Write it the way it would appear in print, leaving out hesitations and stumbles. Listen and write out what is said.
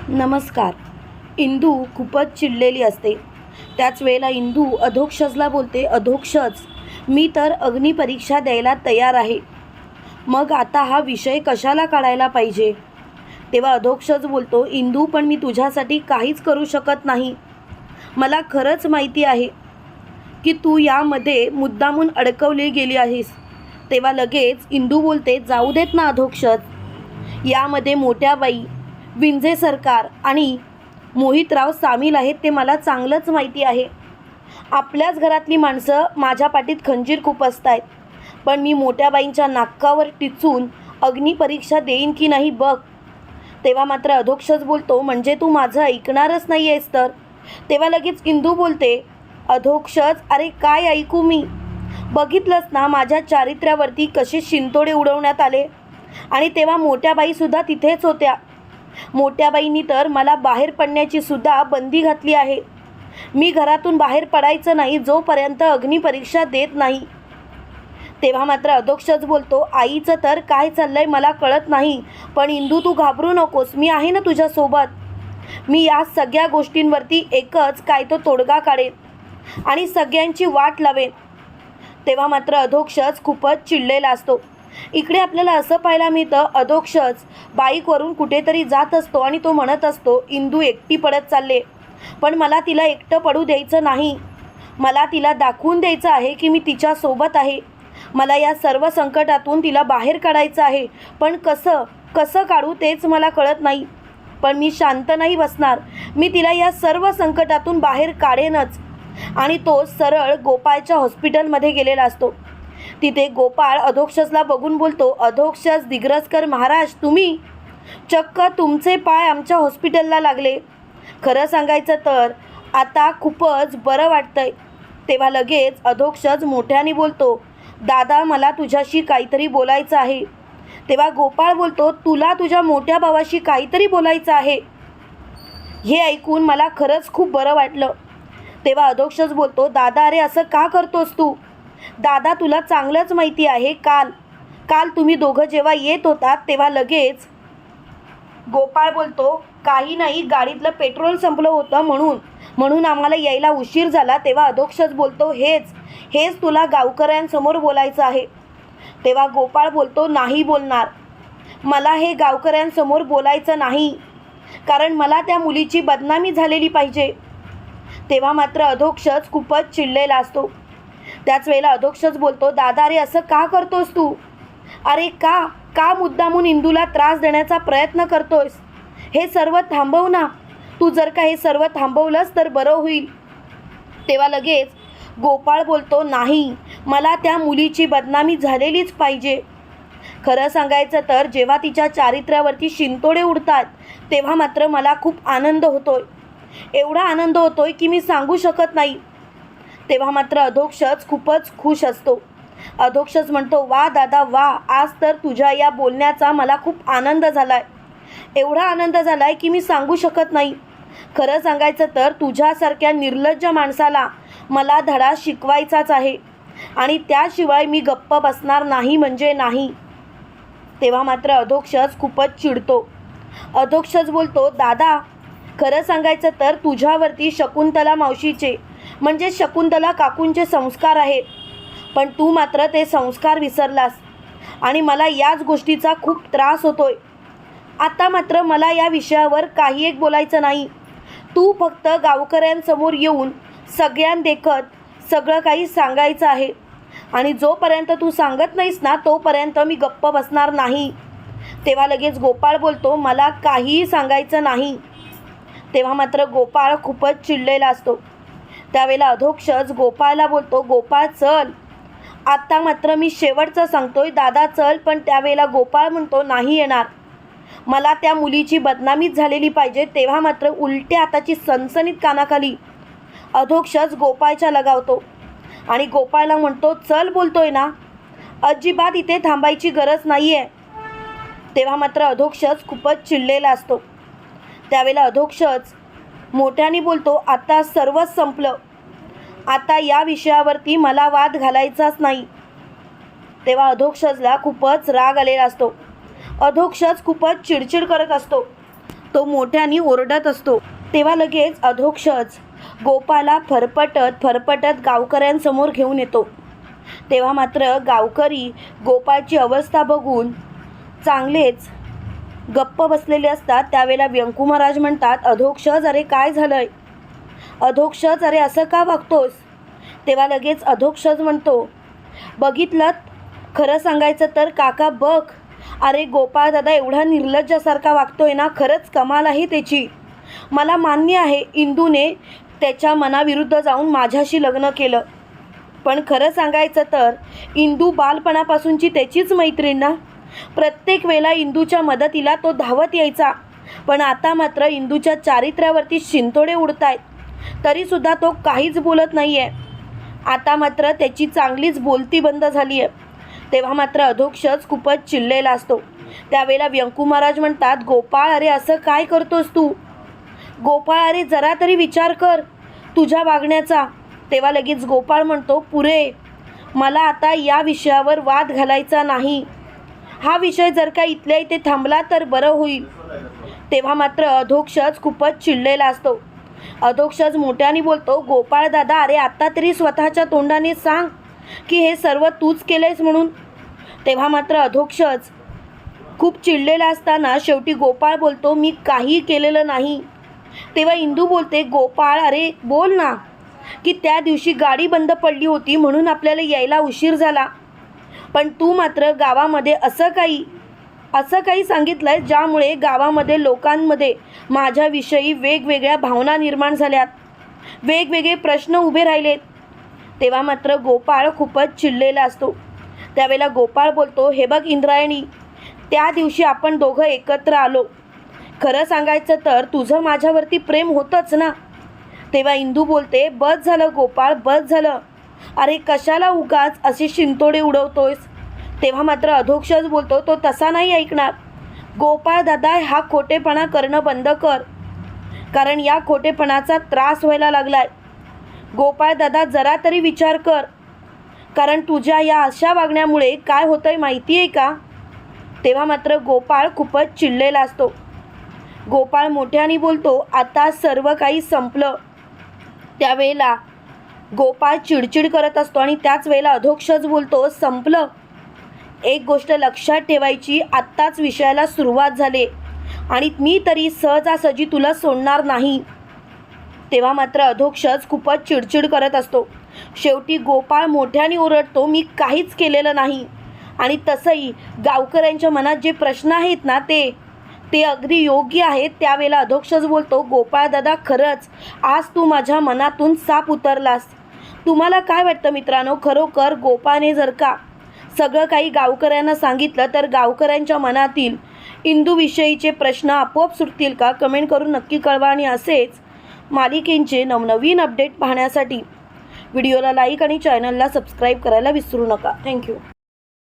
नमस्कार. इंदू खूपच चिडलेली असते. त्याच वेळेला इंदू अधोक्षजला बोलते, अधोक्षज, मी तर अग्निपरीक्षा द्यायला तयार आहे. मग आता हा विषय कशाला काढायला पाहिजे? तेव्हा अधोक्षज बोलतो, इंदू, पण मी तुझ्यासाठी काहीच करू शकत नाही. मला खरंच माहिती आहे की तू यामध्ये मुद्दामून अडकवली गेली आहेस. तेव्हा लगेच इंदू बोलते, जाऊ देत ना अधोक्षज. यामध्ये मोठ्या बाई, विंझे सरकार आणि मोहितराव सामील आहेत ते मला चांगलंच माहिती आहे. आपल्याच घरातली माणसं माझ्या पाठीत खंजीर खूप आहेत. पण मी मोठ्या बाईंच्या नाकावर टिचून अग्निपरीक्षा देईन की नाही बघ. तेव्हा मात्र अधोक्षज बोलतो, म्हणजे तू माझं ऐकणारच नाही आहेस तर? तेव्हा लगेच इंदू बोलते, अधोक्षज, अरे काय ऐकू मी? बघितलंच ना माझ्या चारित्र्यावरती कसे शिंतोडे उडवण्यात आले. आणि तेव्हा मोठ्या बाईसुद्धा तिथेच होत्या. मोठ्या बाईंनी तर मला बाहेर पडण्याची सुद्धा बंदी घातली आहे. मी घरातून बाहेर पडायचं नाही जोपर्यंत अग्निपरीक्षा देत नाही. तेव्हा मात्र अधोक्षज बोलतो, आईचं तर काय चाललंय मला कळत नाही, पण इंदू तू घाबरू नकोस, मी आहे ना तुझ्यासोबत. मी या सगळ्या गोष्टींवरती एकच काय तो तोडगा काढेन आणि सगळ्यांची वाट लावेन. तेव्हा मात्र अधोक्षज खूपच चिडलेला असतो. इकडे आपल्याला असं पाहायला मिळतं, अधोक्षज बाईकवरून कुठेतरी जात असतो आणि तो म्हणत असतो, इंदू एकटी पडत चालले, पण मला तिला एकटं पडू द्यायचं नाही. मला तिला दाखवून द्यायचं आहे की मी तिच्यासोबत आहे. मला या सर्व संकटातून तिला बाहेर काढायचं आहे, पण कसं कसं काढू तेच मला कळत नाही. पण मी शांत नाही बसणार. मी तिला या सर्व संकटातून बाहेर काढेनच. आणि तो सरळ गोपाळच्या हॉस्पिटलमध्ये गेलेला असतो. तिथे गोपाळ अधोक्षजला बघून बोलतो, अधोक्षज दिग्रजकर महाराज, तुम्ही? चक्क तुमचे पाय आमच्या हॉस्पिटलला लागले. खरं सांगायचं तर आता खूपच बरं वाटतंय. तेव्हा लगेच अधोक्षज मोठ्याने बोलतो, दादा, मला तुझ्याशी काहीतरी बोलायचं आहे. तेव्हा गोपाळ बोलतो, तुला तुझ्या मोठ्या भावाशी काहीतरी बोलायचं आहे? हे ऐकून मला खरंच खूप बरं वाटलं. तेव्हा अधोक्षज बोलतो, दादा, अरे असं का करतोस तू? दादा, तुला चांगलंच माहिती आहे, काल तुम्ही दोघं जेव्हा येत होतात तेव्हा लगेच गोपाळ बोलतो, काही नाही, गाडीतलं पेट्रोल संपलं होतं म्हणून आम्हाला यायला उशीर झाला. तेव्हा अधोक्षज बोलतो, हेच तुला गावकऱ्यांसमोर बोलायचं आहे. तेव्हा गोपाळ बोलतो, नाही बोलणार. मला हे गावकऱ्यांसमोर बोलायचं नाही, कारण मला त्या मुलीची बदनामी झालेली पाहिजे. तेव्हा मात्र अधोक्षज खूपच चिडलेला असतो. त्याच वेळेला अधोक्षज बोलतो, दादा, अरे असं का करतोस तू? अरे का मुद्दामून इंदूला त्रास देण्याचा प्रयत्न करतोयस? हे सर्व थांबव ना. तू जर का हे सर्व थांबवलंस तर बरं होईल. तेव्हा लगेच गोपाळ बोलतो, नाही, मला त्या मुलीची बदनामी झालेलीच पाहिजे. खरं सांगायचं तर जेव्हा तिच्या चारित्र्यावरती शिंतोडे उडतात तेव्हा मात्र मला खूप आनंद होतोय. एवढा आनंद होतोय की मी सांगू शकत नाही. तेव्हा मात्र अधोक्षज खूपच खुश असतो. अधोक्षज म्हणतो, वा दादा वा, आज तर तुझ्या या बोलण्याचा मला खूप आनंद झालाय. एवढा आनंद झालाय की मी सांगू शकत नाही. खरं सांगायचं तर तुझ्यासारख्या निर्लज्ज माणसाला मला धडा शिकवायचाच आहे आणि त्याशिवाय मी गप्प बसणार नाही म्हणजे नाही. तेव्हा मात्र अधोक्षज खूपच चिडतो. अधोक्षज बोलतो, दादा, खरं सांगायचं तर तुझ्यावरती शकुंतला मावशीचे म्हणजे शकुंतला काकूंचे संस्कार आहेत, पण तू मात्र ते संस्कार विसरलास आणि मला याच गोष्टीचा खूप त्रास होतोय. आता मात्र मला या विषयावर काही एक बोलायचं नाही. तू फक्त गावकऱ्यांसमोर येऊन सगळ्यांदेखत सगळं काही सांगायचं आहे आणि जोपर्यंत तू सांगत नाहीस ना तोपर्यंत मी गप्प बसणार नाही. तेव्हा लगेच गोपाळ बोलतो, मला काहीही सांगायचं नाही. तेव्हा मात्र गोपाळ खूपच चिडलेला असतो. त्यावेळेला अधोक्षज गोपाळला बोलतो, गोपाळ चल, आता मात्र मी शेवटचं सांगतोय, दादा चल. पण त्यावेळेला गोपाळ म्हणतो, नाही येणार. मला त्या मुलीची बदनामीच झालेली पाहिजे. तेव्हा मात्र उलट्या हाताची सणसणीत कानाखाली अधोक्षज गोपाळच्या लगावतो आणि गोपाळला म्हणतो, चल बोलतोय ना, अजिबात इथे थांबायची गरज नाही आहे. तेव्हा मात्र अधोक्षज खूपच चिडलेला असतो. त्यावेळेला अधोक्षज मोठ्याने बोलतो, आता सर्वच संपलं. आता या विषयावरती मला वाद घालायचाच नाही. तेव्हा अधोक्षजला खूपच राग आलेला असतो. अधोक्षज खूपच चिडचिड करत असतो तो मोठ्याने ओरडत असतो. तेव्हा लगेच अधोक्षज गोपाला फरफटत गावकऱ्यांसमोर घेऊन येतो. तेव्हा मात्र गावकरी गोपाळची अवस्था बघून चांगलेच गप्प बसलेले असतात. त्यावेळेला व्यंकू महाराज म्हणतात, अधोक्षज अरे काय झालंय? अधोक्षज अरे असं का वागतोस? तेव्हा लगेच अधोक्षज म्हणतो, बघितलं खरं सांगायचं तर काका बघ, अरे गोपाळ दादा एवढा निर्लज्जासारखा वागतोय ना, खरंच कमाल आहे त्याची. मला मान्य आहे इंदूने त्याच्या मनाविरुद्ध जाऊन माझ्याशी लग्न केलं, पण खरं सांगायचं तर इंदू बालपणापासूनची त्याचीच मैत्रीण ना. प्रत्येक वेळेला इंदूच्या मदतीला तो धावत यायचा, पण आता मात्र इंदूच्या चारित्र्यावरती शिंतोडे उडत आहेत, तरीसुद्धा तो काहीच बोलत नाही आहे. आता मात्र त्याची चांगलीच बोलती बंद झाली आहे. तेव्हा मात्र अधोक्षज खूपच चिडलेला असतो. त्यावेळेला व्यंकू महाराज म्हणतात, गोपाळ अरे असं काय करतोस तू? गोपाळ अरे जरा तरी विचार कर तुझ्या वागण्याचा. तेव्हा लगेच गोपाळ म्हणतो, पुरे मला आता या विषयावर वाद घालायचा नाही. हा विषय जर का इथल्या इथे थांबला तर बरं होईल. तेव्हा मात्र अधोक्षज खूपच चिडलेला असतो. अधोक्षज मोठ्याने बोलतो, गोपाळ दादा अरे आत्ता तरी स्वतःच्या तोंडाने सांग की हे सर्व तूच केलंयस म्हणून. तेव्हा मात्र अधोक्षज खूप चिडलेला असताना शेवटी गोपाळ बोलतो, मी काही केलेलं नाही. तेव्हा इंदू बोलते, गोपाळ अरे बोल ना, की त्या दिवशी गाडी बंद पडली होती म्हणून आपल्याला यायला उशीर झाला, पण तू मात्र गावामध्ये असं काही सांगितलंय ज्यामुळे गावामध्ये लोकांमध्ये माझ्याविषयी वेगवेगळ्या भावना निर्माण झाल्यात, वेगवेगळे प्रश्न उभे राहिलेत. तेव्हा मात्र गोपाळ खूपच चिडलेला असतो. त्यावेळेला गोपाळ बोलतो, हे बघ इंद्रायणी, त्या दिवशी आपण दोघं एकत्र आलो, खरं सांगायचं तर तुझं माझ्यावरती प्रेम होतंच ना. तेव्हा इंदू बोलते, बस झालं गोपाळ, बस झालं, अरे कशाला उगाच असे शिंतोडे उडवतोयस. तेव्हा मात्र अधोक्षज बोलतो, तो तसा नाही ऐकणार. गोपाळ दादा हा खोटेपणा करणं बंद कर, कारण या खोटेपणाचा त्रास व्हायला लागलाय. गोपाळ दादा जरा तरी विचार कर, कारण तुझ्या या अशा वागण्यामुळे काय होतंय माहिती आहे का? तेव्हा मात्र गोपाळ खूपच चिडलेला असतो. गोपाळ मोठ्याने बोलतो, आता सर्व काही संपलं. त्यावेळेला गोपाळ चिडचिड करत असतो आणि त्याच वेळेला अधोक्षज बोलतो, संपलं? एक गोष्ट लक्षात ठेवायची, आत्ताच विषयाला सुरुवात झाली आणि मी तरी सहजासहजी तुला सोडणार नाही. तेव्हा मात्र अधोक्षज खूपच चिडचिड करत असतो. शेवटी गोपाळ मोठ्याने ओरडतो, मी काहीच केलेलं नाही, आणि तसंही गावकऱ्यांच्या मनात जे प्रश्न आहेत ना ते अगदी योग्य आहेत. त्यावेळेला अधोक्षज बोलतो, गोपाळ दादा खरंच आज तू माझ्या मनातून साप उतरलास. तुम्हाला काय वाटतं मित्रांनो, खरोखर गोपाळने जर का सगळं काही गावकऱ्यांना सांगितलं तर गावकऱ्यांच्या मनातील इंदूविषयीचे प्रश्न आपोआप सुटतील का? कमेंट करून नक्की कळवा. आणि असेच मालिकेंचे नवनवीन अपडेट पाहण्यासाठी व्हिडिओला लाईक आणि चॅनलला सबस्क्राईब करायला विसरू नका. थँक्यू.